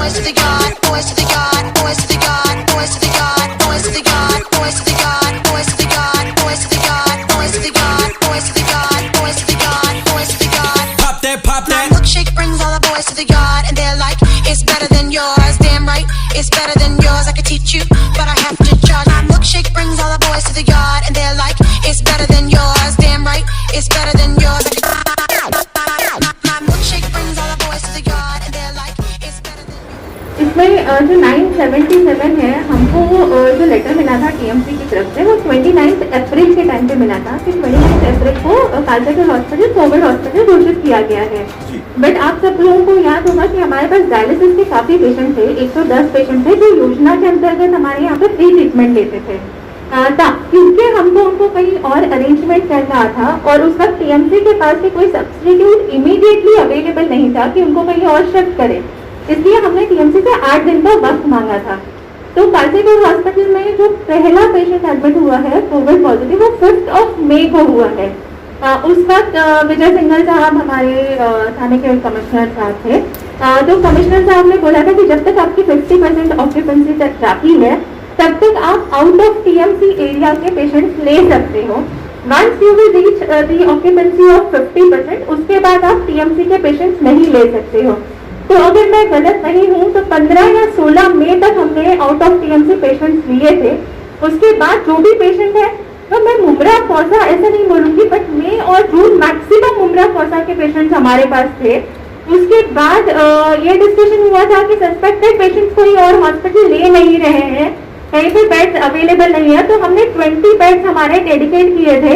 boys to the God, boys to the God, boys to the God, boys to the God, boys to the God, boys to the God, boys to the God, boys to the God, boys to the God, boys to the God, boys to the God, boys to the God. Pop that, pop My that. milkshake brings all the boys to the God, and they're like, it's better than yours. Damn right, it's better than yours. I could teach you, but I have to charge. My milkshake brings all the boys to the God, and they're like, it's better than yours. Damn right, it's better than yours. My milkshake brings all the boys to the God, and they're like, it's better than yours. इसमें जो 977 है, हमको जो letter मिला था TMC की तरफ से, वो 29 अप्रैल के टाइम पे मिला था कि 29 अप्रैल को कालकाटा हॉस्पिटल कोविड हॉस्पिटल घोषित किया गया है। बट आप सब लोगों को याद होगा कि हमारे पास डायलिसिस के काफी पेशेंट थे, 110 पेशेंट थे जो योजना के अंतर्गत हमारे यहाँ पे फ्री ट्रीटमेंट लेते थे। क्योंकि हमको उनको कहीं और अरेंजमेंट करना था और उस वक्त टीएमसी के पास भी कोई सब्स्टिट्यूट इमीडिएटली अवेलेबल नहीं था कि उनको कहीं और शिफ्ट करें, इसलिए हमने टीएमसी से 8 दिन का वक्त मांगा था। तो कालकाटा हॉस्पिटल में जो पहला पेशेंट एडमिट हुआ है कोविड पॉजिटिव, वो 5 मई को हुआ है। उस वक्त विजय सिंघल साहब हमारे थाने के कमिश्नर साहब थे। तो कमिश्नर साहब ने बोला था कि जब तक आपकी 50% ऑक्यूपेंसी तक जाती है तब तक आप आउट ऑफ टीएमसी एरिया के पेशेंट्स ले सकते हो। Once you will reach the occupancy of 50%, उसके बाद आप टीएमसी के पेशेंट्स नहीं ले सकते हो। तो अगर मैं गलत नहीं हूँ तो 15 या 16 मई तक हमने आउट ऑफ टीएमसी पेशेंट्स लिए थे। उसके बाद जो भी पेशेंट है, तो मैं मुमरा कौसा ऐसा नहीं बोलूंगी, बट मई और जून मैक्सिमम मुमरा कौसा के पेशेंट्स हमारे पास थे। उसके बाद ये डिस्कशन हुआ था कि सस्पेक्टेड पेशेंट्स कोई और हॉस्पिटल ले नहीं रहे हैं, कहीं पे बेड्स अवेलेबल नहीं है, तो हमने 20 बेड्स हमारे डेडिकेट किए थे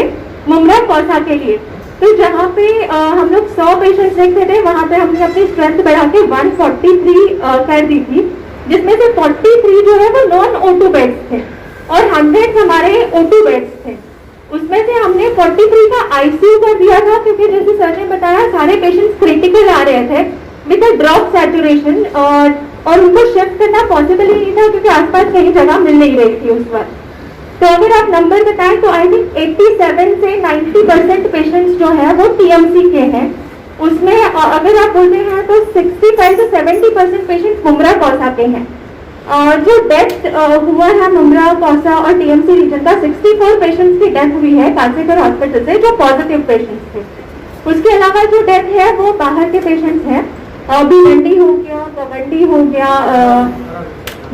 मुमरा कौसा के लिए। तो जहाँ पे हम लोग 100 पेशेंट्स देखते थे, वहाँ पे हमने अपनी स्ट्रेंथ बढ़ा के 143 कर दी थी, जिसमें से 43 जो है वो नॉन O2 बेड्स थे और 100 हमारे O2 बेड्स थे। उसमें से हमने 43 का आईसीयू कर दिया था, क्योंकि जैसे सर ने बताया सारे पेशेंट्स क्रिटिकल आ रहे थे विद अ ड्रॉप सैचुरेशन, और उनको शिफ्ट करना पॉसिबल ही नहीं था क्योंकि आसपास कहीं जगह मिल नहीं रही थी उस वक्त। तो अगर आप नंबर बताएं तो आई थिंक 87 से 90% पेशेंट्स जो है वो टीएमसी के हैं। उसमें अगर आप बोलते हैं तो 65 से 70% पेशेंट मुमरा कौसा के हैं। जो डेथ हुआ है मुमरा कौसा और टीएमसी रीजन का, 64 पेशेंट्स की डेथ हुई है कालकाटा हॉस्पिटल से जो पॉजिटिव पेशेंट्स थे। उसके अलावा जो डेथ है वो बाहर के पेशेंट्स हैं, भिवंडी हो गया, कवंडी हो गया,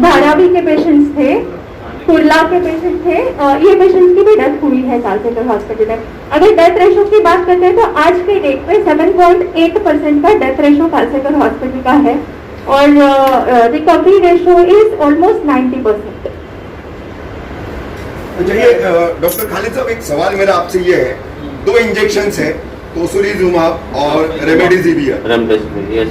धारावी के पेशेंट्स थे, कुर्ला के पेशेंट थे। ये पेशेंट्स की भी डेथ हुई है कालकाटा हॉस्पिटल में। अगर डेथ रेशो की बात करते हैं तो आज के डेट पे 7.8% का डेथ रेशो कालकाटा हॉस्पिटल का है और रिकवरी रेशो इज ऑलमोस्ट 90%। चलिए डॉक्टर खालिद साहब, एक सवाल मेरा आपसे ये है, 2 इंजेक्शन है, टोसिलिजुमाब और रेमडेसिविर।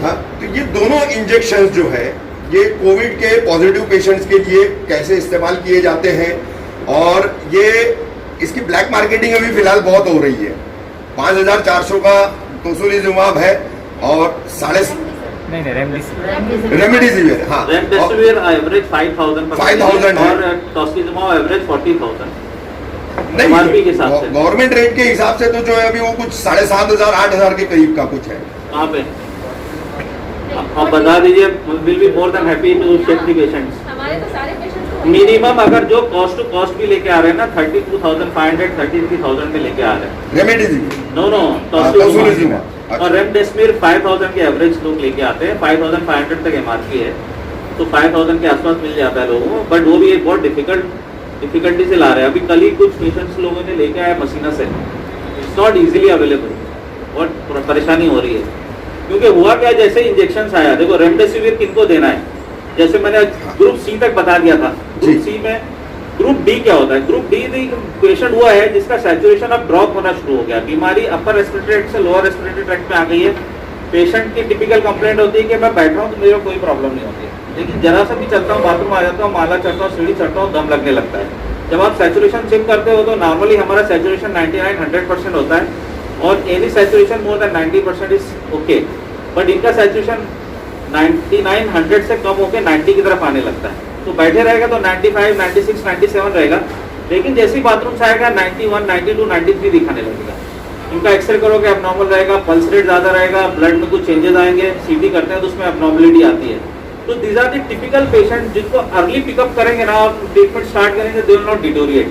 हाँ, तो ये दोनों इंजेक्शन जो है ये कोविड के पॉजिटिव पेशेंट्स के लिए कैसे इस्तेमाल किए जाते हैं, और ये इसकी ब्लैक मार्केटिंग अभी फिलहाल बहुत हो रही है। 5400 का टोसिलिजुमाब है और रेमडेसिविर, हाँ, रेमडेसिविर एवरेज 5000 और टोसिलिजुमाब एवरेज 40,000 नहीं, गवर्नमेंट रेट के हिसाब से तो जो है अभी वो कुछ 7,500-8,000 के करीब का कुछ है। कहाँ पे आप बता दीजिए, will be more than happy to check the patients. हमारे तो सारे पेशेंट्स मिनिमम अगर जो कॉस्ट टू कॉस्ट भी लेके आ रहे हैं ना 32,500 33,000 में लेके आ रहे हैं। रेमडेसिविर नो टोसिलिजुमाब और रेमडेसिविर 5,000 के एवरेज लोग लेके आते हैं, 5,500 तक एमआरपी है, तो 5,000 के आसपास मिल जाता है लोगों को, बट वो भी एक बहुत डिफिकल्टी से ला रहे हैं। अभी कल ही कुछ पेशेंट्स लोगों ने लेके आया मसीना से, इट्स नॉट इजीली अवेलेबल, बहुत परेशानी हो रही है। क्योंकि हुआ क्या, जैसे इंजेक्शन आया, देखो रेमडेसिविर किनको देना है, जैसे मैंने ग्रुप सी तक बता दिया था। ग्रुप सी में ग्रुप डी क्या होता है, ग्रुप डी पेशेंट हुआ है जिसका सैचुरेशन अब ड्रॉप होना शुरू हो गया, बीमारी अपर रेस्पिरेटरी ट्रैक्ट से लोअर रेस्पिरेटरी ट्रैक्ट में आ गई है। पेशेंट की टिपिकल कंप्लेंट होती है कि मैं बैठ रहा हूँ तो मेरे कोई प्रॉब्लम नहीं होती है, लेकिन जरा सा भी चलता हूँ, बाथरूम आ जाता हूँ, माला चढ़ता हूँ, सीढ़ी चढ़ता हूँ, दम लगने लगता है। जब आप सैचुरेशन चेक करते हो तो नॉर्मली हमारा सैचुरेशन 99-100% होता है और any saturation more than 90% is okay, but इनका सैचुरेशन 99-100 से कम होकर 90 की तरफ आने लगता है। तो बैठे रहेगा तो 95, 96, 97 रहेगा, लेकिन जैसे ही बाथरूम से आएगा 91, 92, 93 दिखाने लगेगा। इनका एक्सरे करोगे एबनॉर्मल रहेगा, पल्स रेट ज़्यादा रहेगा, ब्लड में कुछ चेंजेस आएंगे, सीटी करते हैं तो उसमें एबनॉर्मलिटी आती है। तो these are the typical patient जिनको अर्ली पिकअप करेंगे ना और ट्रीटमेंट स्टार्ट करेंगे, दे विल नॉट डिटोरिएट।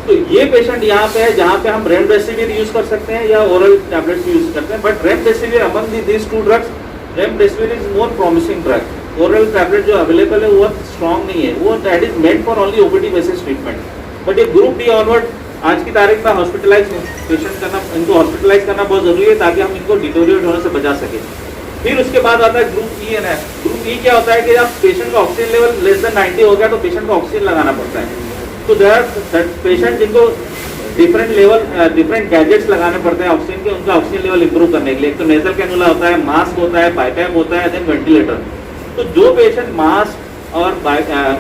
तो ये पेशेंट यहाँ पे है जहाँ पे हम रेमडेसिविर यूज कर सकते हैं या ओरल टैबलेट्स यूज करते हैं, but remdesivir among these two drugs, remdesivir is more promising drug. Oral tablet जो अवेलेबल है वो स्ट्रॉन्ग नहीं है, वो that is meant for only OPD basis treatment. But ये ग्रुप डी ऑनवर्ड आज की तारीख में हॉस्पिटलाइज पेशेंट करना, इनको हॉस्पिटलाइज करना बहुत जरूरी है ताकि हम इनको डिटोरिएट होने से बचा सकें। फिर उसके बाद आता है group E and F. Group ई क्या होता है कि जब पेशेंट का ऑक्सीजन लेवल लेस देन 90 हो गया तो पेशेंट को ऑक्सीजन लगाना पड़ता है। तो देयर आर पेशेंट जिनको डिफरेंट लेवल डिफरेंट गैजेट्स लगाने पड़ते हैं ऑक्सीजन के, उनका ऑक्सीजन लेवल इंप्रूव करने के लिए। एक तो नेजल कैनुला होता है, मास्क होता है, बाईपैप होता है, देन वेंटिलेटर। तो जो पेशेंट मास्क और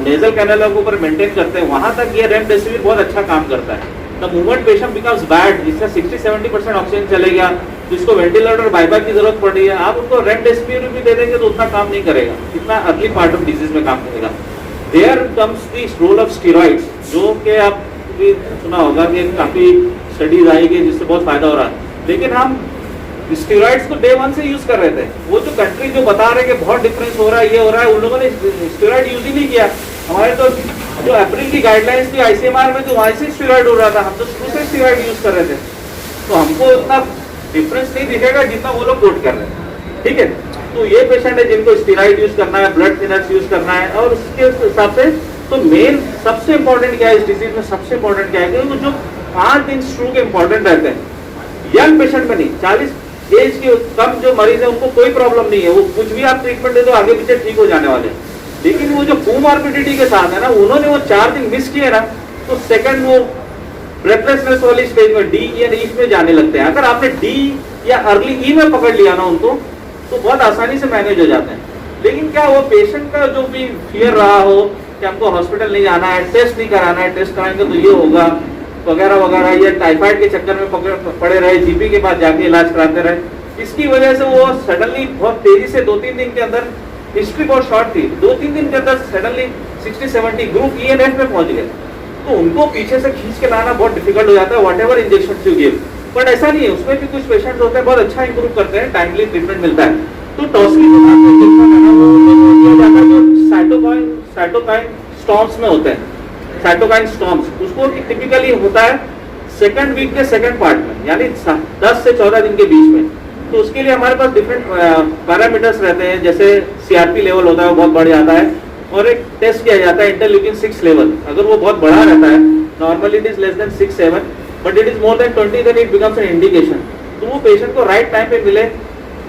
नेजल कैनुला के ऊपर मेंटेन करते हैं वहां तक ये रेमडेसिविर बहुत अच्छा काम करता है। The moment patient becomes bad, जिसका 60-70% ऑक्सीजन चले गया, जिसको वेंटिलेटर बाईपैप की जरूरत पड़ रही है, आप उनको रेमडेसिविर भी दे देंगे तो उतना काम नहीं करेगा, इतना अर्ली पार्ट ऑफ डिजीज में काम करेगा। There comes the role of steroids, जो कि आप भी सुना होगा कि काफी स्टडीज आई कि जिससे बहुत फायदा हो रहा है, लेकिन हम स्टेरॉइड्स को डे 1 से यूज कर रहे थे। वो जो कंट्री जो बता रहे कि बहुत डिफरेंस हो रहा है, ये हो रहा है, उन लोगों ने स्टेरॉइड यूज ही नहीं किया। हमारे तो जो अप्रैल की गाइडलाइंस थी आईसीएमआर में, तो वहां से स्टेरॉइड हो रहा था, हम तो शुरू से स्टेरॉइड यूज कर रहे थे, तो हमको उतना डिफरेंस नहीं दिखेगा जितना वो लोग कोट कर रहे हैं। ठीक है, तो ये पेशेंट है जिनको स्टेरॉइड यूज करना है, ब्लड थिनर्स यूज करना है, और उसके हिसाब से तो मेन सबसे इंपॉर्टेंट क्या है इस डिजीज में, सबसे इंपॉर्टेंट क्या है कि जो 5 दिन स्ट्रोक इंपॉर्टेंट रहते हैं यंग पेशेंट में नहीं, 40 एज के कम जो मरीज है उनको कोई प्रॉब्लम नहीं है, वो कुछ भी आप ट्रीटमेंट दे दो आगे पीछे ठीक हो जाने वाले। लेकिन वो जो कोमॉर्बिडिटी के साथ है ना, उन्होंने वो 4 दिन मिस किए ना, तो सेकंड वो ब्रेथलेसनेस वाली स्टेज में डी या ई में जाने लगते हैं। अगर आपने डी या अर्ली ई में पकड़ लिया ना उनको, तो बहुत आसानी से मैनेज हो जाते हैं। लेकिन क्या वो पेशेंट का जो भी फियर रहा हो कि हमको हॉस्पिटल नहीं जाना है, टेस्ट नहीं कराना है, टेस्ट कराएंगे तो ये होगा वगैरह वगैरह, या टाइफाइड के चक्कर में पड़े रहे, जीपी के पास जाके इलाज कराते रहे, इसकी वजह से वो सडनली बहुत तेजी से 2-3 दिन के अंदर, हिस्ट्री बहुत शॉर्ट थी, 2-3 दिन के अंदर suddenly 60-70 group E and F में पहुंच गए। तो उनको पीछे से खींच के लाना बहुत डिफिकल्ट हो जाता है, what ever injection you give. But ऐसा नहीं है, उसमें भी कुछ पेशेंट होते हैं बहुत अच्छा इंप्रूव करते हैं, टाइमली ट्रीटमेंट मिलता है। तो टॉस्की जो साइटोकाइन स्टॉर्म्स में होते हैं, साइटोकाइन स्टॉर्म्स, उसको टिपिकली होता है सेकंड वीक के सेकंड पार्ट में, यानी 10 से 14 दिन के बीच में। तो उसके लिए हमारे पास डिफरेंट पैरामीटर्स रहते हैं, जैसे सीआरपी लेवल होता है वो बहुत बढ़ जाता है, और एक टेस्ट किया जाता है इंटरल्यूकिन 6 लेवल। अगर वो बहुत बड़ा रहता है, normally it is less than 6-7, but it is more than 20, then it becomes an indication. तो वो पेशेंट को राइट टाइम पे मिले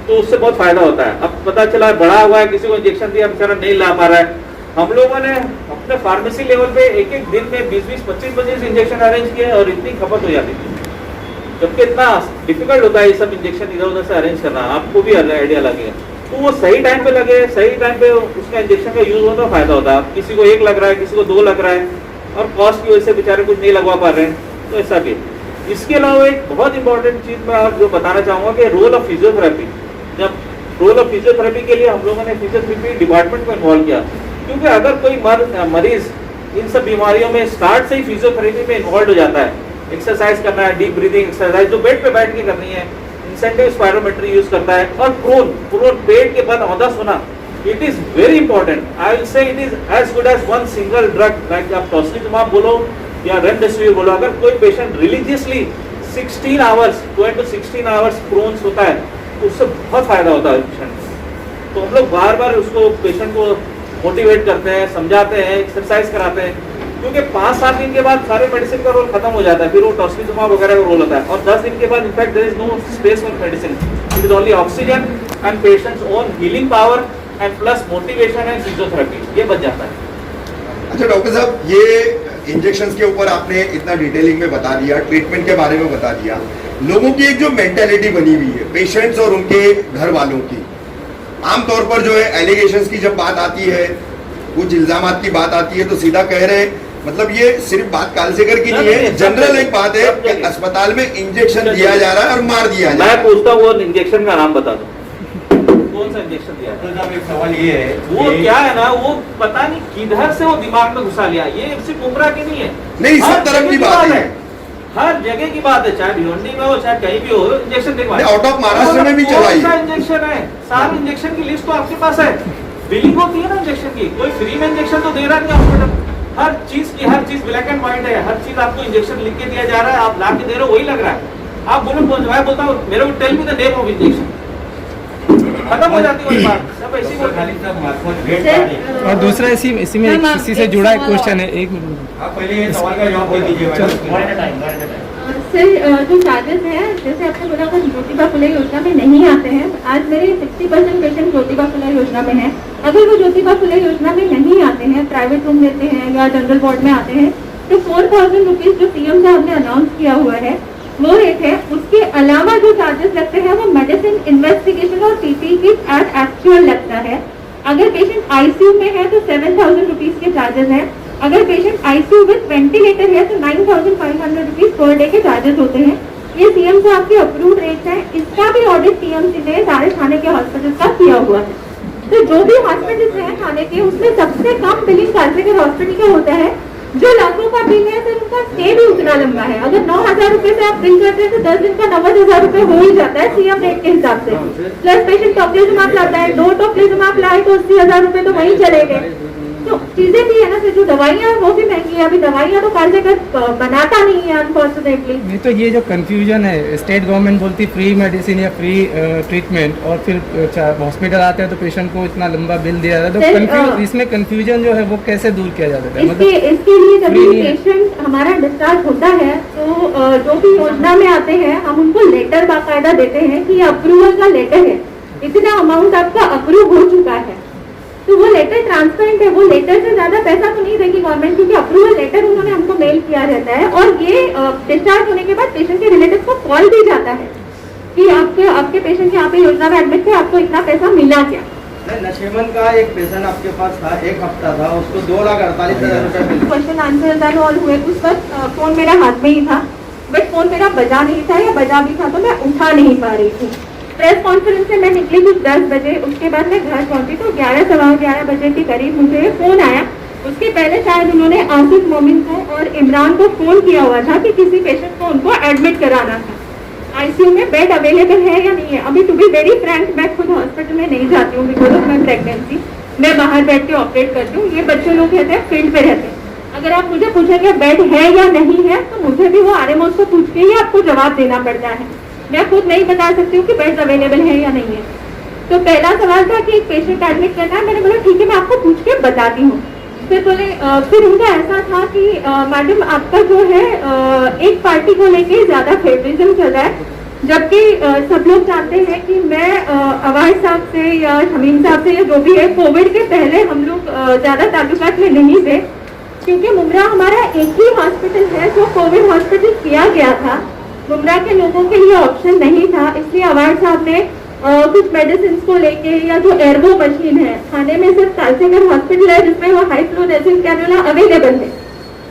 तो उससे बहुत फायदा होता है। अब पता चला बड़ा हुआ है, किसी को इंजेक्शन दिया, बेचारा नहीं ला पा रहा है, हम लोगों ने अपने फार्मेसी लेवल पे एक दिन में 20-25 इंजेक्शन अरेंज किए और इतनी खपत हो जाती थी, जबकि इतना डिफिकल्ट होता है ये सब इंजेक्शन इधर उधर से अरेंज करना, आपको भी आइडिया लगेगा। तो वो सही टाइम पे लगे, सही टाइम पे उसका इंजेक्शन का यूज हो तो फायदा होता है। किसी को 1 लग रहा है, किसी को 2 लग रहा है, और कॉस्ट की वजह से बेचारे कुछ नहीं लगवा पा रहे हैं, तो ऐसा भी। इसके अलावा एक बहुत इंपॉर्टेंट चीज मैं जो बताना चाहूंगा कि रोल ऑफ फिजियोथेरेपी। जब रोल ऑफ फिजियोथेरेपी के लिए हम लोगों ने फिजियोथेरेपी डिपार्टमेंट को इन्वॉल्व किया, क्योंकि अगर कोई मरीज इन सब बीमारियों में स्टार्ट से ही फिजियोथेरेपी में इन्वॉल्व हो जाता है, एक्सरसाइज करना है, डीप ब्रीदिंग एक्सरसाइज जो बेड पे बैठ के करनी है, इंसेंटिव स्पायरोमेट्री यूज करता है, और प्रोन पेट के बाद औंधा सोना, it is very important. I will say it is as good as one single drug, like आप टॉसिलिजुमाब बोलो या रेमडेसिविर बोलो। अगर कोई patient religiously 16 hours 12 to 16 hours prone होता है तो उससे बहुत फायदा होता है पेशेंट। तो हम लोग बार बार उसको पेशेंट को मोटिवेट करते हैं, समझाते हैं, एक्सरसाइज कराते हैं, क्योंकि 5-7 दिन के बाद सारे मेडिसिन का रोल खत्म हो जाता है, फिर वो टॉसिलिजुमाब वगैरह का रोल होता है, और 10 दिन के बाद in fact there is no space for medicine, it is only oxygen and patients own healing power and plus motivation and physiotherapy, ये बच जाता है। अच्छा डॉक्टर साहब, ये इंजेक्शंस के ऊपर आपने इतना डिटेलिंग में बता दिया, ट्रीटमेंट के बारे में बता दिया, लोगों की एक जो मेंटेलिटी बनी हुई है पेशेंट्स और उनके घर वालों की, आमतौर पर जो है एलिगेशंस की जब बात आती है, कुछ इल्जामात की बात आती है, तो सीधा कह रहे हैं, मतलब ये सिर्फ बात कालसेकर की नहीं है, जनरल एक बात है कि अस्पताल में इंजेक्शन दिया जा रहा है और मार दिया जा रहा है। मैं पूछता हूँ वो इंजेक्शन का नाम बता दो, कौन सा इंजेक्शन दिया? तो एक सवाल ये है, वो क्या है ना, वो पता नहीं किधर से वो दिमाग में घुसा लिया, ये सिर्फ उम्र की नहीं है, नहीं सब तरफ की बात है, हर जगह की बात है, चाहे भिवंडी में हो चाहे कहीं भी हो, इंजेक्शन दिखवा। आउट ऑफ महाराष्ट्र में भी चला इंजेक्शन है, सारे इंजेक्शन की लिस्ट तो आपके पास है, बिलिंग होती है ना इंजेक्शन की, कोई फ्री में इंजेक्शन तो दे रहा नहीं हॉस्पिटल। हर चीज ब्लैक एंड व्हाइट है, हर चीज आपको इंजेक्शन लिख के दिया जा रहा है, आप ला के दे रहे हो वही लग रहा है। आप बोलो मैं बोलता हूँ मेरे को tell me the name of injection, खत्म हो जाती है वही बात। सब ऐसी और दूसरा इसी में इसी से जुड़ा एक क्वेश्चन है, एक मिनट आप पहले ये सवाल का जवाब दे दीजिए। सर जो चार्जेस हैं, जैसे आपने बोला वो ज्योतिबा फुले योजना में नहीं आते हैं। आज मेरे 60% पेशेंट ज्योतिबा फुले योजना में हैं। अगर वो ज्योतिबा फुले योजना में नहीं आते हैं, प्राइवेट रूम लेते हैं या जनरल वार्ड में आते हैं, तो 4000 रुपीज जो सीएम साहब ने अनाउंस किया हुआ है वो एक है। उसके अलावा जो चार्जेस लगते हैं वो मेडिसिन, इन्वेस्टिगेशन और पीपीई किट एट एक्चुअल लगता है। अगर पेशेंट आईसीयू में है तो 7000 रुपीज के चार्जेस हैं। अगर पेशेंट आईसीयू विद वेंटिलेटर है तो 9500 रुपीज पर डे के चार्जेस होते हैं। ये सीएम साहब के अप्रूव्ड रेट्स हैं। इसका भी ऑडिट टीएमसी ने सारे थाने के हॉस्पिटल का किया हुआ है। तो जो भी हॉस्पिटल हैं थाने के, उसमें सबसे कम बिलिंग कालसेकर हॉस्पिटल का होता है। जो लाखों का बिल है सर, उनका स्टे भी उतना लंबा है। अगर 9000 रुपए से आप बिल करते हैं तो 10 दिन का 90000 रुपए हो ही जाता है सीएम रेट के हिसाब से। प्लस पेशेंट टॉक्लेजुमाब लाता है, 2 टॉक्लेजुमाब लाए तो 80,000 रुपए तो वहीं चले गए। तो चीजें भी है ना सर, जो दवाइयाँ वो भी महंगी है। अभी दवाइयाँ तो कालसेकर बनाता नहीं है अनफॉर्चुनेटली। नहीं तो ये जो कंफ्यूजन है, स्टेट गवर्नमेंट बोलती फ्री मेडिसिन या फ्री ट्रीटमेंट, और फिर हॉस्पिटल आते हैं तो पेशेंट को इतना लंबा बिल दिया जाता है, तो इसमें कंफ्यूजन जो है वो कैसे दूर किया जा सकता है? इसके लिए जब पेशेंट हमारा डिस्चार्ज होता है तो जो भी योजना में आते हैं हम उनको लेटर बाकायदा देते हैं कि अप्रूवल का लेटर है, इतना अमाउंट आपका अप्रूव हो चुका है। तो वो लेटर ट्रांसपेरेंट है, वो लेटर से ज्यादा पैसा तो नहीं देगी गवर्नमेंट, क्योंकि अप्रूवल लेटर उन्होंने हमको मेल किया रहता है। और ये डिस्चार्ज होने के बाद पेशेंट के रिलेटिव को कॉल भी जाता है कि आपके पेशेंट यहाँ पे योजना में एडमिट थे, आपको इतना पैसा मिला क्या। नशेमन का एक पेशेंट आपके पास था, 1 हफ्ता था, उसको 2,48,000 रुपए मिले। क्वेश्चन आंसर ऑल हुए। उस वक्त फोन मेरा हाथ में ही था, बट फोन मेरा बजा नहीं था, या बजा भी था तो मैं उठा नहीं पा रही थी। प्रेस कॉन्फ्रेंस से मैं निकली कुछ 10 बजे, उसके बाद मैं घर पहुंची तो 11 सवा 11 बजे के करीब मुझे फोन आया। उसके पहले शायद उन्होंने आसिफ मोमिन को और इमरान को फोन किया हुआ था कि किसी पेशेंट को उनको एडमिट कराना था। आईसीयू में बेड अवेलेबल है या नहीं है। अभी टू बी वेरी फ्रैंक, मैं खुद हॉस्पिटल में नहीं जाती हूँ बिकॉज ऑफ माई प्रेगनेंसी। मैं बाहर बैठ के ऑपरेट करती हूँ। ये बच्चे लोग रहते हैं फील्ड पे रहते हैं। अगर आप मुझे पूछेंगे बेड है या नहीं है तो मुझे भी वो आरएमओ को पूछ के ही आपको जवाब देना पड़ता है। मैं खुद नहीं बता सकती हूँ कि बेड्स अवेलेबल है या नहीं है। तो पहला सवाल था कि एक पेशेंट एडमिट करना है। मैंने बोला ठीक है, मैं आपको पूछ के बताती हूँ। फिर बोले फिर उनका ऐसा था कि मैडम आपका जो है एक पार्टी को लेके ज्यादा फेवरिज्म चल रहा है, जबकि सब लोग जानते हैं कि मैं अवाज साहब से या शमीम साहब से या जो भी है, कोविड के पहले हम लोग ज्यादा ताल्लुकात में नहीं थे, क्योंकि मुमरा हमारा एक ही हॉस्पिटल है जो कोविड हॉस्पिटल किया गया था। मुमरा के लोगों के लिए ऑप्शन नहीं था, इसलिए अवार्ड साहब ने कुछ मेडिसिन को लेके, या जो एयरबो मशीन है थाने में सिर्फ कालसेकर हॉस्पिटल है जिसमें वो हाई फ्लो नेजिल कैनुला अवेलेबल है।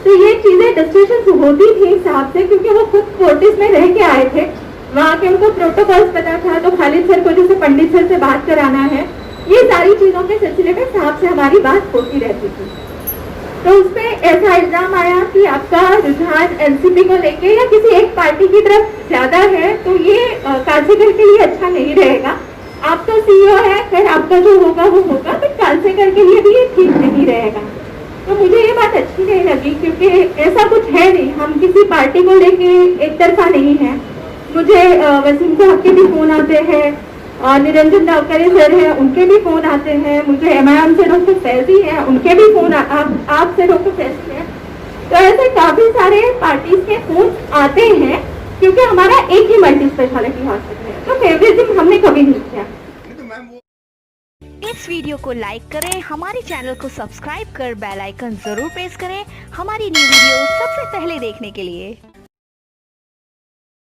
तो ये चीजें डिस्कशन होती थी साहब से, क्योंकि वो खुद फोर्टिस में रह के आए थे, वहाँ के उनको प्रोटोकॉल्स पता था। तो खालिद सर को जैसे पंडित सर से बात कराना है, ये सारी चीजों के सिलसिले में साहब से हमारी बात होती रहती थी। तो उसमें ऐसा इल्जाम आया कि आपका रुझान एनसीपी को लेके या किसी एक पार्टी की तरफ ज्यादा है, तो ये कालसेकर के लिए अच्छा नहीं रहेगा। आप तो सीईओ है, खैर आपका जो होगा वो होगा, बट कालसेकर के लिए भी ये ठीक नहीं रहेगा। तो मुझे ये बात अच्छी नहीं लगी, क्योंकि ऐसा कुछ है नहीं, हम किसी पार्टी को लेके एक तरफा नहीं है। मुझे वसीम साहब के भी फोन आते हैं, निरंजन नावकरे सर हैं, उनके भी फोन आते हैं। मुझे एमआईएम से डॉक्टर फैजी हैं, उनके भी फोन आपसे डॉक्टर फैजी हैं। तो ऐसे काफी सारे पार्टीज के फोन आते हैं, क्योंकि हमारा एक ही मल्टी स्पेशलिटी हॉस्पिटल है। तो फेवरिज्म हमने कभी नहीं किया। इस वीडियो को लाइक करें, हमारे चैनल को सब्सक्राइब कर बेल आइकन जरूर प्रेस करें हमारी न्यू वीडियो सबसे पहले देखने के लिए।